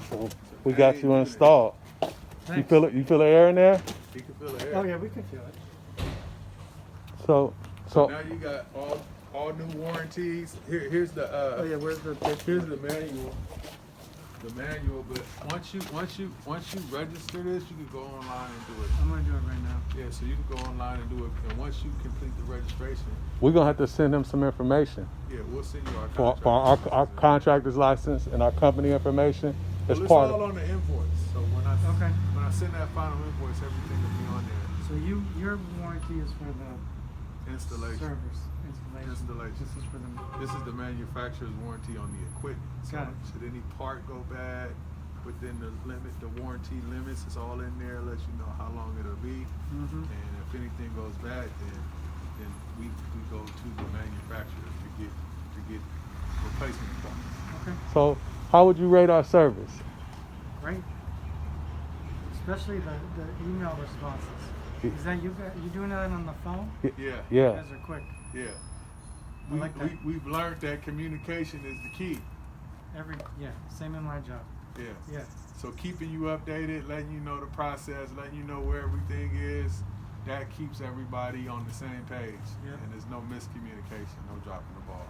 So we got you installed. You Thanks. feel it? You feel the air in there? You can feel the air. Oh yeah, we can feel it. So Now you got all new warranties. Here's the Oh yeah, where's the picture? here's the manual. The manual, but once you register this, you can go online and do it. I'm gonna do it right now. Yeah, so you can go online and do it. And once you complete the registration, we're gonna have to send him some information yeah, we'll send you our for contract. our contractor's license and our company information as Well, it's part all of. on the invoice. So when I send that final invoice, everything will be on there. So your warranty is for the Installation. servers, Installation. This is for the. This is the manufacturer's warranty on the equipment. So Got it. should any part go bad within the warranty limits, it's all in there, lets you know how long it'll be. Mm-hmm. And if anything goes bad, then we go to the manufacturer to get replacement parts. Okay, So how would you rate our service? great. Especially the email responses. Is that you doing that on the phone? Yeah. You Yeah. guys are quick. Yeah. I like that. We've learned that communication is the key. Same in my job. Yeah. Yeah. So keeping you updated, letting you know the process, letting you know where everything is, that keeps everybody on the same page. Yeah. And there's no miscommunication, no dropping the ball.